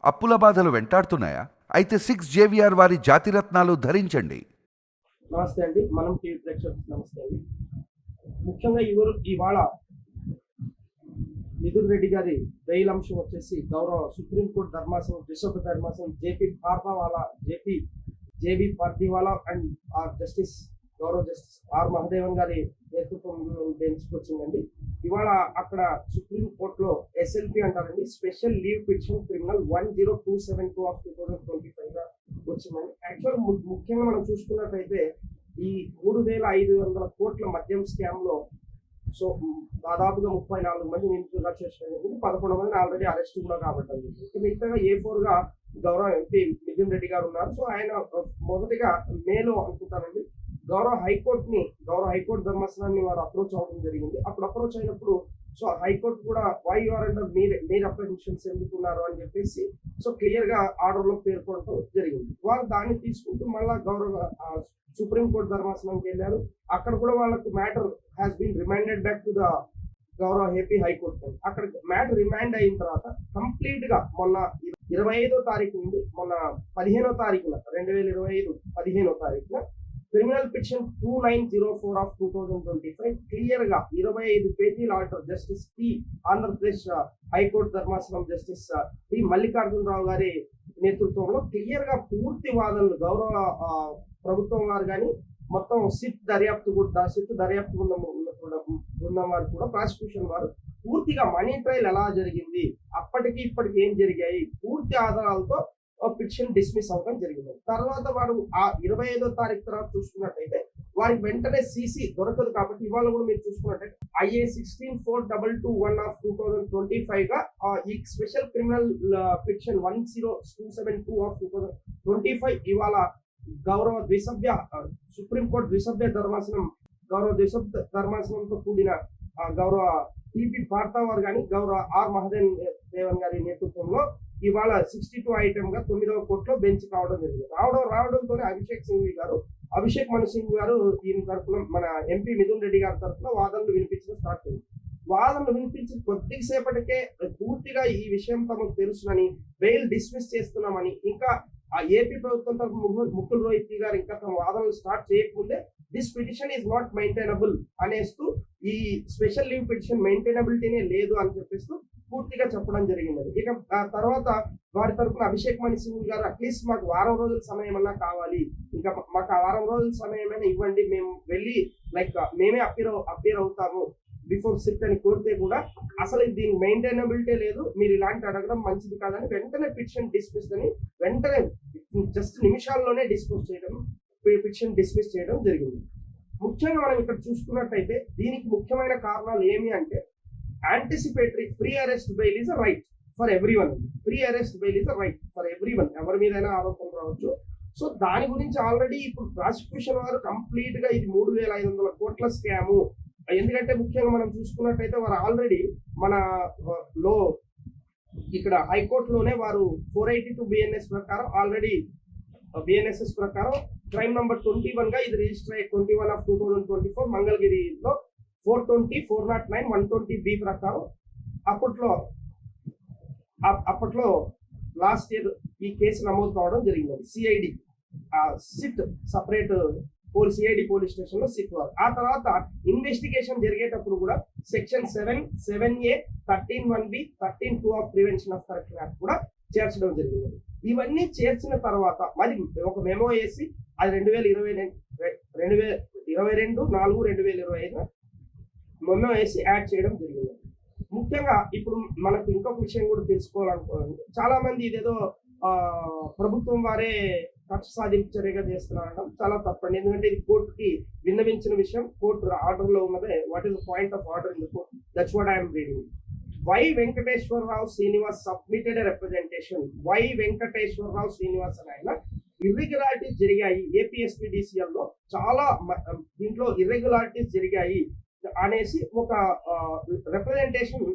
అప్పుల బాధలు వెంటాడుతున్నాయా? అయితే 6 JVR వారి జాతిరత్నాలు ధరించండి. నమస్తే అండి. మనం టీవీ ప్రేక్షకులకు నమస్తే అండి. ముఖ్యంగా ఇవాళ మిథున్ రెడ్డి గారి బెయిల్ అంశం వచ్చేసి గౌరవ సుప్రీంకోర్టు ధర్మాసనం ద్విసభ్య ధర్మాసనం జేబీ పార్దీవాలా అండ్ జస్టిస్ గౌరవ జస్టిస్ ఆర్ మహదేవన్ గారి నేతృత్వంలో బెంచ్కి వచ్చిందండి. ఇవాళ అక్కడ సుప్రీంకోర్టులో SLP అంటారండి, special leave petition criminal 10272 of 2025 గా వచ్చిందండి. యాక్చువల్ ముఖ్యంగా మనం చూసుకున్నట్లయితే ఈ 3500 కోట్ల మద్యం స్కామ్ లో దాదాపుగా 34 మంది నిందితులుగా చేసిన 11 మందిని ఆల్రెడీ అరెస్ట్ కూడా కాబట్టారు. మిగతాగా A4 గా గౌరవ ఎంపీ మిథున్ రెడ్డి గారు ఉన్నారు. సో ఆయన మొదటిగా మేలో అనుకుంటారండి గౌరవ హైకోర్టు ధర్మాసనాన్ని వారు అప్రోచ్ అవ్వడం జరిగింది. అప్పుడు అప్రోచ్ అయినప్పుడు సో హైకోర్టు కూడా వై యు ఆర్ అండర్ మీరు అప్లికేషన్స్ ఎందుకున్నారు అని చెప్పేసి సో క్లియర్ గా ఆర్డర్ లో పేర్కొనడం జరిగింది. వాళ్ళు దాన్ని తీసుకుంటూ మళ్ళా గౌరవ సుప్రీంకోర్టు ధర్మాసనానికి వెళ్ళారు. అక్కడ కూడా వాళ్ళకు matter has been remanded back to the గౌరవ ఏపీ హైకోర్టు. అక్కడ మ్యాటర్ రిమైండ్ అయిన తర్వాత కంప్లీట్ గా మొన్న 25వ తారీఖు నుండి మొన్న 15వ తారీఖున 2025 15వ తారీఖున క్రిమినల్ పిటిషన్ 2904 ఆఫ్ 2025 క్లియర్ గా 25 పేజీల order justice T Andhra Pradesh high court ధర్మాసనం జస్టిస్ టి మల్లికార్జునరావు గారి నేతృత్వంలో క్లియర్ గా పూర్తి వాదనలు గౌరవ ప్రభుత్వం వారు కానీ మొత్తం సిట్ దర్యాప్తు బృందం వారు కూడా ప్రాసిక్యూషన్ వారు పూర్తిగా మనీ ట్రయల్ ఎలా జరిగింది, అప్పటికి ఇప్పటికి ఏం జరిగాయి, పూర్తి ఆధారాలతో పిటిషన్ డిస్మిస్ అవ్వడం జరిగింది. తర్వాత వారు ఆ 25వ తారీఖు తర్వాత చూసుకున్నట్టయితే వారికి వెంటనే సీసీ దొరకదు. కాబట్టి ఇవాళ కూడా మీరు చూసుకున్నట్టయితే IA 16221 ఆఫ్ 2025 గా ఈ స్పెషల్ క్రిమినల్ పిటిషన్ 10272 ఆఫ్ 2025 ఇవాళ గౌరవ సుప్రీంకోర్టు ద్విసభ్య ధర్మాసనంతో కూడిన గౌరవ టిపి పార్తా వారు కానీ గౌరవ ఆర్ మహదేవన్ గారి నేతృత్వంలో ఇవాళ 62 ఐటమ్ గా 9వ కోర్టులో బెంచ్ కావడం జరిగింది. రావడంతో అభిషేక్ మను సింగ్ గారు దీని తరఫున మన ఎంపీ మిథున్ రెడ్డి గారి తరఫున వాదనలు వినిపించడం స్టార్ట్ అయింది. వాదనలు వినిపించి కొద్దిసేపటికే పూర్తిగా ఈ విషయం తమకు తెలుసునని బెయిల్ డిస్మిస్ చేస్తున్నామని, ఇంకా ఆ ఏపీ ప్రభుత్వం తరఫున ముకుల్ రోహిత్ గారు ఇంకా తమ వాదనలు స్టార్ట్ చేయకముందే this petition is not maintainable అనేస్తూ ఈ స్పెషల్ లీవ్ పిటిషన్ మెయింటైనబిలిటీనే లేదు అని చెప్పేస్తూ పూర్తిగా చెప్పడం జరిగింది. ఇక ఆ తర్వాత వారి తరఫున అభిషేక్ మను సింగ్ గారు అట్లీస్ట్ మాకు వారం రోజుల సమయం అన్నా కావాలి, ఇంకా మాకు ఆ వారం రోజుల సమయమైనా ఇవ్వండి, మేము వెళ్ళి మేమే అపీర్ అవుతాము బిఫోర్ సిట్ అని కోరితే కూడా అసలు దీని మెయింటైనబిలిటీ లేదు, మీరు ఇలాంటి అడగడం మంచిది కాదని వెంటనే పిటిషన్ డిస్మిస్ అని వెంటనే జస్ట్ నిమిషాల్లోనే పిటిషన్ డిస్మిస్ చేయడం జరిగింది. ముఖ్యంగా మనం ఇక్కడ చూసుకున్నట్టయితే దీనికి ముఖ్యమైన కారణాలు ఏమి అంటే anticipatory pre arrest bail is a right for everyone. ఎవరి మీదైనా ఆరోపణలు రావచ్చు. సో దాని గురించి ఆల్రెడీ ఇప్పుడు ప్రాసిక్యూషన్ వారు కంప్లీట్ గా ఇది 3500 కోట్ల స్కాము. ఎందుకంటే ముఖ్యంగా మనం చూసుకున్నట్టయితే వారు ఆల్రెడీ మన లో ఇక్కడ హైకోర్టులోనే వారు 482 BNSS ప్రకారం క్రైమ్ నంబర్ 21 గా ఇది రిజిస్టర్ అయ్యి 21 ఆఫ్ 2024 మంగళగిరిలో 420, 409, 120B ప్రకారం అప్పట్లో లాస్ట్ ఇయర్ ఈ కేసు నమోదు కావడం జరిగింది. CID SIT separate CID police station లో సిట్ వారు. ఆ తర్వాత ఇన్వెస్టిగేషన్ జరిగేటప్పుడు కూడా section 7A 13(1)B 13(2) of prevention of corruption act కూడా చేర్చడం జరిగింది. ఇవన్నీ చేర్చిన తర్వాత మరి ఒక మెమో వేసి అది 2022/4/2025 మెమో వేసి యాడ్ చేయడం జరిగింది. ముఖ్యంగా ఇప్పుడు మనకు ఇంకొక విషయం కూడా తెలుసుకోవాలనుకోవాలి. చాలా మంది ఇదేదో ప్రభుత్వం వారే కక్ష సాధింపు చర్యగా చేస్తున్నారనడం చాలా తప్పండి. ఎందుకంటే ఇది కోర్టుకి విన్నవించిన విషయం, కోర్టు ఆర్డర్ లో ఉన్నదే. What is the point of order in the court? That's what I'm reading. Y Venkateswararao Srinivas submitted representation. Y Venkateswararao Srinivas అని ఆయన ఇర్రెగ్యులారిటీస్ జరిగాయి APSPDCL లో, చాలా దీంట్లో ఇర్రెగ్యులారిటీస్ జరిగాయి అనేసి ఒక రిప్రజెంటేషన్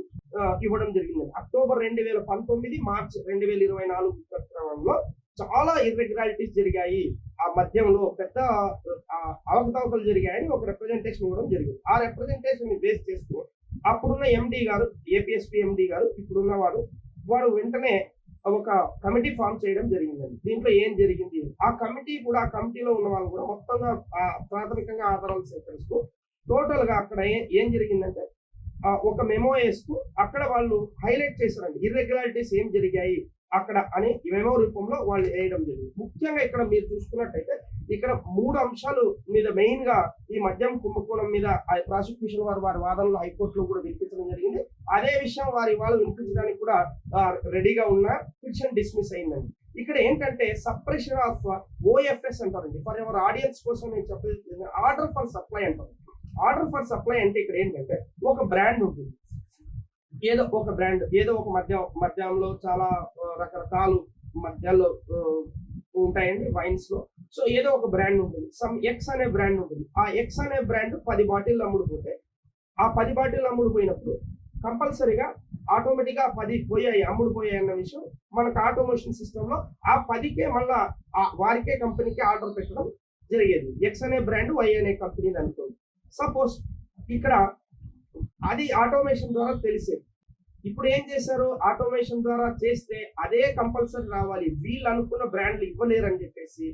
ఇవ్వడం జరిగింది. అక్టోబర్ 2019, మార్చ్ 2024 క్రమంలో చాలా ఇర్రెగ్యులారిటీస్ జరిగాయి, ఆ మధ్యంలో పెద్ద అవకతవకలు జరిగాయని ఒక రిప్రజెంటేషన్ ఇవ్వడం జరిగింది. ఆ రిప్రజెంటేషన్ బేస్ చేస్తూ అప్పుడున్న MD గారు, APSP MD గారు ఇప్పుడున్న వాడు వెంటనే ఒక కమిటీ ఫామ్ చేయడం జరిగిందండి. దీంట్లో ఏం జరిగింది? ఆ కమిటీలో ఉన్న వాళ్ళు కూడా మొత్తంగా ప్రాథమికంగా ఆధారాలు సేకరిస్తూ టోటల్‌గా అక్కడ ఏం జరిగిందంటే ఒక మెమో ఏస్తూ అక్కడ వాళ్ళు హైలైట్ చేశారండి. ఇర్రెగ్యులారిటీస్ ఏం జరిగాయి అక్కడ అని మెమో రూపంలో వాళ్ళు వేయడం జరిగింది. ముఖ్యంగా ఇక్కడ మీరు చూసుకున్నట్టయితే ఇక్కడ 3 అంశాలు మీద మెయిన్‌గా ఈ మద్యం కుంభకోణం మీద ప్రాసిక్యూషన్ వారి వాదనలు హైకోర్టులో కూడా వినిపించడం జరిగింది. అదే విషయం వాళ్ళు వినిపించడానికి కూడా రెడీగా ఉన్నారు. పిటిషన్ డిస్మిస్ అయిందండి. ఇక్కడ ఏంటంటే సప్రెషన్ ఆఫ్ ఓఎఫ్ఎస్ అంటారండి. ఫర్ ఎవర్ ఆడియన్స్ కోసం నేను చెప్పేది ఆర్డర్ ఫర్ సప్లై అంటారు. ఆర్డర్ ఫర్ సప్లై అంటే ఇక్కడ ఏంటంటే ఒక బ్రాండ్ ఉంటుంది. ఏదో ఒక మద్యంలో చాలా రకరకాల మద్యాల్లో ఉంటాయండి వైన్స్ లో. సో ఏదో ఒక బ్రాండ్ ఉంటుంది. సమ్ ఎక్స్ అనే బ్రాండ్ ఉంటుంది. ఆ ఎక్స్ అనే బ్రాండ్ 10 బాటిల్ అమ్ముడుపోతే ఆ 10 బాటిల్ అమ్ముడుపోయినప్పుడు కంపల్సరీగా ఆటోమేటిక్ గా 10 అమ్ముడుపోయాయి అన్న విషయం మనకు ఆటోమేషన్ సిస్టమ్ లో ఆ 10కే మళ్ళా వారికే కంపెనీకి ఆర్డర్ పెట్టడం జరిగేది. ఎక్స్ అనే బ్రాండ్ వై అనే కంపెనీది అనుకోండి. సపోజ్ ఇక్కడ అది ఆటోమేషన్ ద్వారా తెలిసేది. ఇప్పుడు ఏం చేశారు? ఆటోమేషన్ ద్వారా చేస్తే అదే కంపల్సరీ రావాలి, వీళ్ళు అనుకున్న బ్రాండ్లు ఇవ్వలేరు అని చెప్పేసి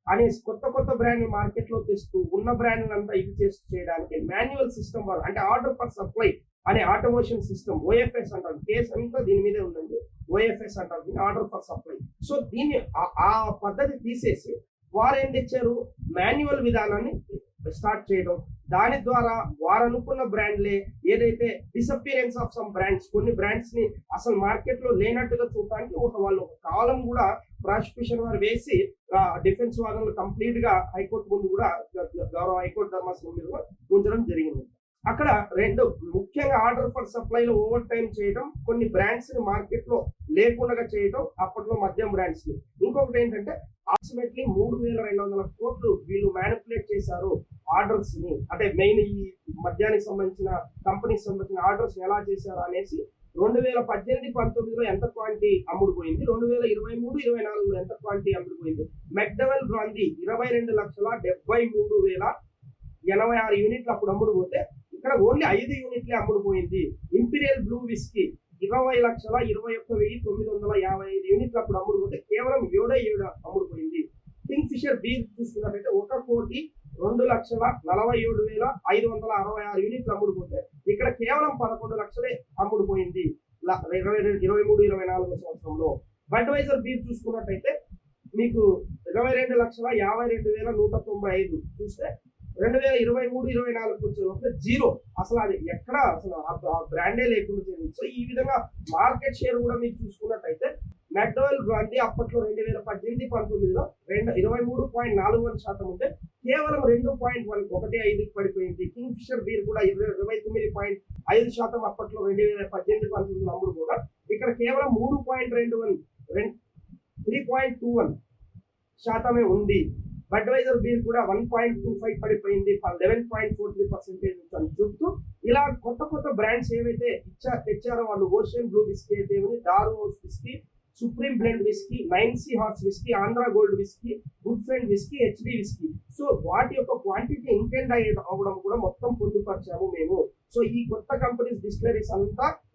అనేసి కొత్త బ్రాండ్ మార్కెట్ లో తెస్తూ ఉన్న బ్రాండ్ అంతా ఇది చేయడానికి మాన్యువల్ సిస్టమ్ వాళ్ళు అంటే ఆర్డర్ ఫర్ సప్లై అనే ఆటోమేషన్ సిస్టమ్ ఓఎఫ్ఎస్ అంటారు. కేసు అంతా దీని మీదే ఉందండి. ఓఎఫ్ఎస్ అంటారు దీన్ని, ఆర్డర్ ఫర్ సప్లై. సో దీన్ని ఆ పద్ధతి తీసేసి వారు ఏం తెచ్చారు? మాన్యువల్ విధానాన్ని స్టార్ట్ చేయడం. దాని ద్వారా వారు అనుకున్న బ్రాండ్లే ఏదైతే డిసపియరెన్స్ ఆఫ్ సమ్ బ్రాండ్స్, కొన్ని బ్రాండ్స్ ని అసలు మార్కెట్ లో లేనట్టుగా చూడటానికి వాళ్ళు ఒక కాలం కూడా ప్రాసిక్యూషన్ వారు వేసి డిఫెన్స్ వాదనలు కంప్లీట్ గా హైకోర్టు ముందు కూడా గౌరవ హైకోర్టు ధర్మాసనం మీద ఉంచడం జరిగింది. అక్కడ ముఖ్యంగా ఆర్డర్ ఫర్ సప్లైలో ఓవర్ టైం చేయడం, కొన్ని బ్రాండ్స్ ని మార్కెట్ లో లేకుండా చేయడం, అప్పట్లో మద్యం బ్రాండ్స్ ని. ఇంకొకటి ఏంటంటే అప్రాక్సిమేట్లీ 3,200 కోట్లు వీళ్ళు మ్యానిపులేట్ చేశారు ఆర్డర్స్ ని. అంటే మెయిన్ ఈ మద్యానికి సంబంధించిన కంపెనీకి సంబంధించిన ఆర్డర్స్ ఎలా చేశారు అనేసి 2018-19లో ఎంత క్వాంటిటీ అమ్ముడుపోయింది, 2023-24లో ఎంత క్వాంటిటీ అమ్ముడుపోయింది. మెక్డవెల్ బ్రాందీ 22,73,086 యూనిట్లు అప్పుడు అమ్ముడుపోతే ఇక్కడ ఓన్లీ 5 యూనిట్లే అమ్ముడుపోయింది. ఇంపీరియల్ బ్లూ విస్కీ 20,21,955 యూనిట్లు అప్పుడు అమ్ముడుపోతే కేవలం 7 అమ్ముడుపోయింది. కింగ్ ఫిషర్ బీర్ చూసుకున్నట్టయితే 1,47,47,566 యూనిట్లు అమ్ముడుపోతే ఇక్కడ కేవలం 11 లక్షలే అమ్ముడుపోయింది 23-24 సంవత్సరంలో. బడ్వైజర్ బీర్ చూసుకున్నట్టయితే మీకు 22,52,195 చూస్తే 2023-24 వచ్చే జీరో, అసలు అది ఎక్కడ అసలు ఆ బ్రాండే లేకుండా చేయండి. సో ఈ విధంగా మార్కెట్ షేర్ కూడా మీరు చూసుకున్నట్టయితే మెక్డవెల్ బ్రాందీ అప్పట్లో 2018-19లో 23.41% ఉంటే కేవలం 2.15 పడిపోయింది. కింగ్ ఫిషర్ బీర్ కూడా 29.5% అప్పట్లో 2018-19లో అమ్ముడు కూడా ఇక్కడ కేవలం 3.21% ఉంది. బడ్వైజర్ బీర్ కూడా 1.25 పడిపోయింది, 11.43% అని చెప్తూ ఇలా కొత్త బ్రాండ్స్ ఏవైతే తెచ్చారో వాళ్ళు ఓషన్ బ్లూ విస్కీ అయితే దారు house whisky, supreme blend whisky, 9C horse whisky, Andhra gold whisky, good friend whisky, HD whisky. So వాటి యొక్క క్వాంటిటీ ఇంటెండ్ అవ్వడం కూడా మొత్తం పొందుపరిచాము మేము. సో ఈ కొత్త కంపెనీస్ డిస్టిలరీస్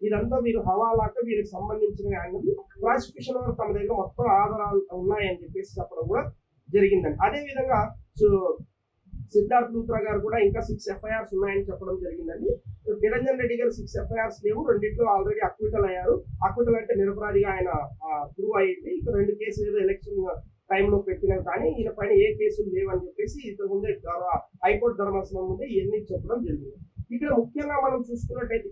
ఇదంతా మీరు హవాలాగా వీరికి సంబంధించిన అన్నది ప్రాసిక్యూషన్ వారు తమ దగ్గర మొత్తం ఆధారాలు ఉన్నాయని చెప్పేసి చెప్పడం కూడా జరిగిందండి. అదే విధంగా సిద్ధార్థ్ లూత్రా గారు కూడా ఇంకా 6 FIRs ఉన్నాయని చెప్పడం జరిగిందండి. నిరంజన్ రెడ్డి గారు 6 FIRs లేవు, 2 ఆల్రెడీ అక్విటల్ అయ్యారు. అక్విటల్ అంటే నిరపరాధిగా ఆయన ప్రూవ్ అయ్యింది. ఇక 2 కేసులు ఏదో ఎలక్షన్ టైంలో పెట్టినారు, కానీ ఈయన పైన ఏ కేసులు లేవని చెప్పేసి ఇంతకు ముందే హైకోర్టు ధర్మాసనం ముందే ఇవన్నీ చెప్పడం జరిగింది. ఇక్కడ ముఖ్యంగా మనం చూసుకున్నట్టయితే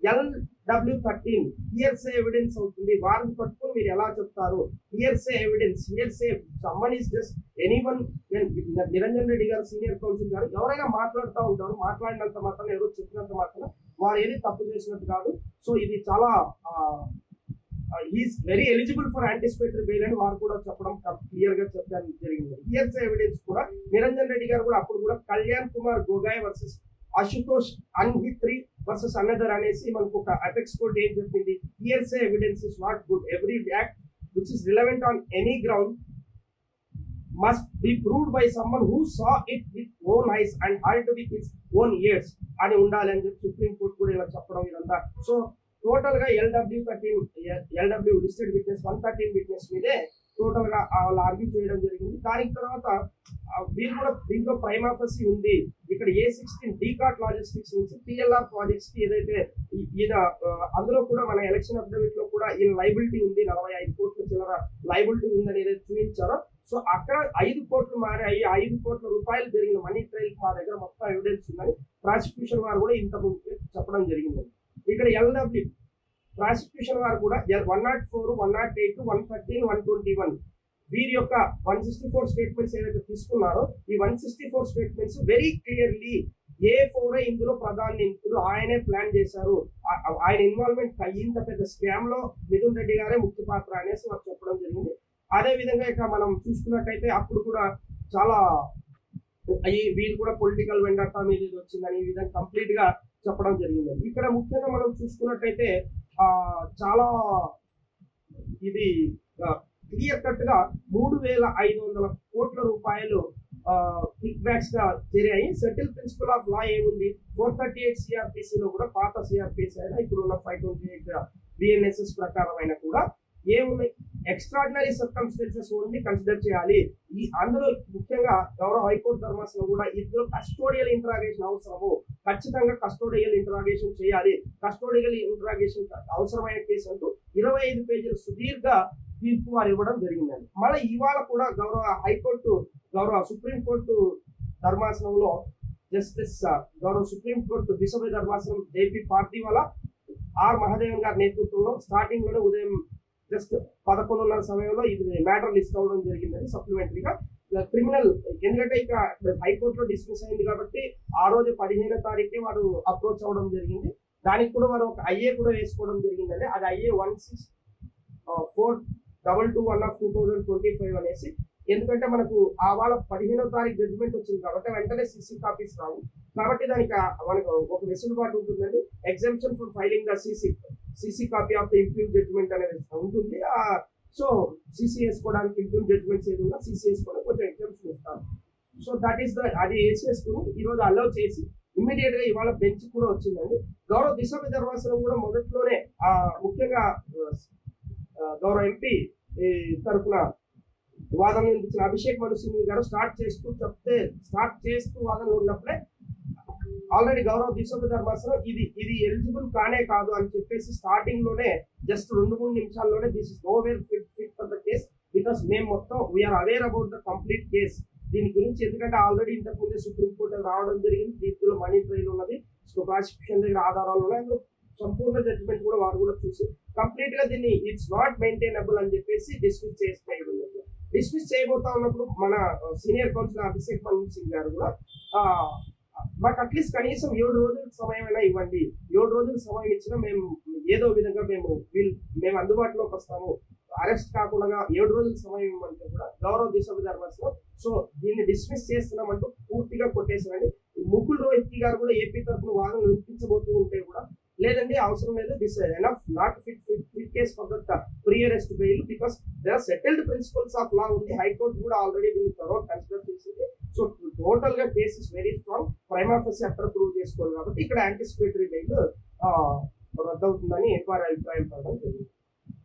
LW13 హియర్సే ఎవిడెన్స్ అవుతుంది. వారిని పట్టుకుని మీరు ఎలా చెప్తారు? Hearsay evidence, someone is just anyone. Niranjan Reddy గారు సీనియర్ కౌన్సిల్ గారు ఎవరైనా మాట్లాడుతూ ఉంటారు, మాట్లాడినంత మాత్రం ఎవరో చెప్పినంత మాత్రం వారు ఏది తప్పు చేసినట్టు కాదు. సో ఇది చాలా is very eligible for anticipatory bail అని వారు కూడా చెప్పడం క్లియర్ గా చెప్పడం జరిగింది. హియర్సే ఎవిడెన్స్ కూడా నిరంజన్ రెడ్డి గారు కూడా అప్పుడు కూడా Kalyan Kumar Gogoi versus Ashutosh Agnihotri versus another అనేసి మనకు ఒక అపెక్స్ కోర్ట్ ఏం చెప్పింది? Hearsay evidence is not good. Every act which is relevant on any ground must be proved by someone who saw it with own eyes and heard with his own ears అని ఉండాలి అని చెప్పి supreme court కూడా ఇలా చెప్పడం ఇదంతా. So total గా LW listed witness 113 witness మీదే టోటల్ గా వాళ్ళు ఆర్గ్యూ చేయడం జరిగింది. దానికి తర్వాత వీళ్ళు కూడా దీంట్లో ప్రైమ్ ఆఫీసీ ఉంది. ఇక్కడ A16 డీకాట్ లాజిస్టిక్స్ నుంచి PLR ప్రాజెక్ట్స్ కి ఏదైతే ఈయన అందులో కూడా మన ఎలక్షన్ అఫిడవిట్ లో కూడా ఈయన లైబిలిటీ ఉంది, 45 కోట్ల చిల్లర లైబిలిటీ ఉందని ఏదైతే చూపించారో, సో అక్కడ 5 కోట్లు మారాయి, 5 కోట్ల రూపాయలు జరిగిన మనీ ట్రయల్ మా దగ్గర మొత్తం ఎవిడెన్స్ ఉందని ప్రాసిక్యూషన్ వారు కూడా ఇంత చెప్పడం జరిగింది. ఇక్కడ LW ప్రాసిక్యూషన్ వారు కూడా 104, 108, 113, 121 వీరి యొక్క 164 స్టేట్మెంట్స్ ఏదైతే తీసుకున్నారో ఈ 164 స్టేట్మెంట్స్ వెరీ క్లియర్లీ A4 ఇందులో ప్రధాన నిందితులు, ఆయనే ప్లాన్ చేశారు, ఆయన ఇన్వాల్వ్మెంట్ ఇంత పెద్ద స్కామ్ లో మిథున్ రెడ్డి గారే ముఖ్య పాత్ర అనేసి వారు చెప్పడం జరిగింది. అదే విధంగా ఇక మనం చూసుకున్నట్టయితే అప్పుడు కూడా చాలా వీరు కూడా పొలిటికల్ వెండర్తా మీద ఇది వచ్చిందని ఈ విధంగా కంప్లీట్ గా చెప్పడం జరిగింది. ఇక్కడ ముఖ్యంగా మనం చూసుకున్నట్టయితే చాలా ఇది క్లియర్ కట్ గా 3,500 కోట్ల రూపాయలు కిక్ బ్యాక్స్ గా చేరాయి. సెటిల్ ప్రిన్సిపల్ ఆఫ్ లా ఏముంది, 438 CRPC లో కూడా పాత CRPC అయినా ఇప్పుడు ఉన్న 528 BNSS ప్రకారం అయినా కూడా ఏమున్నాయి, ఎక్స్ట్రాడినరీ సర్కమ్స్టెన్సెస్ ఓన్లీ కన్సిడర్ చేయాలి. ఈ అందులో ముఖ్యంగా గౌరవ హైకోర్టు ధర్మాసనం కూడా ఇందులో కస్టోడియల్ ఇంటరాగేషన్ అవసరము, ఖచ్చితంగా కస్టోడియల్ ఇంటరాగేషన్ చేయాలి. కస్టోడియల్ ఇంటరాగేషన్ అవసరమైన కేసు అంటూ 25 పేజీల సుదీర్ఘ తీర్పు వారు ఇవ్వడం జరిగిందండి. మళ్ళీ ఇవాళ కూడా గౌరవ సుప్రీంకోర్టు ధర్మాసనంలో జస్టిస్ గౌరవ సుప్రీంకోర్టు దిశభ ధర్మాసనం JP పార్థివాలా R మహదేవన్ గారి నేతృత్వంలో స్టార్టింగ్ లోనే ఉదయం జస్ట్ 11:30 సమయంలో ఇది మ్యాటర్ లిస్ట్ అవ్వడం జరిగిందని సప్లిమెంటరీగా క్రిమినల్, ఎందుకంటే ఇక హైకోర్టులో డిస్మిస్ అయింది కాబట్టి ఆ రోజు 15వ తారీఖే వారు అప్రోచ్ అవ్వడం జరిగింది. దానికి కూడా వారు ఒక IA కూడా వేసుకోవడం జరిగిందండి. అది IA 16422/2025 అనేసి, ఎందుకంటే మనకు వాళ్ళ 15వ తారీఖు జడ్జిమెంట్ వచ్చింది కాబట్టి వెంటనే CC కాపీస్ రావు కాబట్టి దానికి మనకు ఒక వెసులుబాటు ఉంటుందండి. Exemption for filing the CC copy of the impugned judgment అనేది ఉంటుంది. సో CC వేసుకోవడానికి ఇంప్యూన్ జడ్జిమెంట్స్ ఏది ఉన్నా CC వేసుకోవడానికి కొంచెం ఎగ్జామ్షన్ ఇస్తారు. సో దట్ ఈస్ అది వేసేసుకుని ఈ రోజు అలౌ చేసి ఇమ్మీడియట్ గా ఇవాళ బెంచ్ కూడా వచ్చిందండి. గౌరవ దిశభ ధర్మాసనం కూడా మొదట్లోనే ముఖ్యంగా గౌరవ MP తరఫున వాదన వినిపించిన అభిషేక్ మను సింఘ్వి గారు స్టార్ట్ చేస్తూ వాదనలు ఉన్నప్పుడే ఆల్రెడీ గౌరవ దిశభ ధర్మాసనం ఇది ఎలిజిబుల్ కానే కాదు అని చెప్పేసి స్టార్టింగ్ లోనే జస్ట్ 2-3 నిమిషాల్లోనే this is nowhere fit for the case because మేము మొత్తం we are aware about the complete case దీని గురించి, ఎందుకంటే ఆల్రెడీ ఇంతకుముందే సుప్రీంకోర్టు రావడం జరిగింది, దీంట్లో మనీ ట్రయల్ ఉన్నది, సో ప్రాసిక్యూషన్ దగ్గర ఆధారాలు ఉన్నాయి, సంపూర్ణ జడ్జిమెంట్ కూడా వారు కూడా చూసి కంప్లీట్ గా దీన్ని ఇట్స్ నాట్ మెయింటైనబుల్ అని చెప్పేసి డిస్మిస్ చేయబోతా ఉన్నప్పుడు మన సీనియర్ కౌన్సిలర్ అభిషేక్ మను సింగ్ గారు కూడా మాకు అట్లీస్ట్ కనీసం 7 రోజుల సమయం అయినా ఇవ్వండి, 7 రోజుల సమయం ఇచ్చినా మేము ఏదో విధంగా మేము అందుబాటులోకి వస్తాము, అరెస్ట్ కాకుండా 7 రోజుల సమయం ఇవ్వమంటే కూడా గౌరవ దిశభ ధర్మాసనం సో దీన్ని డిస్మిస్ చేస్తున్నామంటూ పూర్తిగా కొట్టేసారండి. ముకుల్ రోహిత్కి గారు కూడా AP తరఫున వాదనలు వినిపించబోతూ ఉంటే కూడా లేదండి అవసరం లేదు, this enough not fit case for that pre arrest bail because there are settled principles of law ఉంది, హైకోర్టు కూడా ఆల్రెడీ దీన్ని త్వరగా కన్సిడర్ చేసింది. సో టోటల్ గా case is very strong, prime officer అక్కడ ప్రూవ్ చేసుకోవాలి కాబట్టి ఇక్కడ యాంటిసిపేటరీ బెయిల్ రద్దవుతుందని వారి అభిప్రాయం పడడం జరిగింది.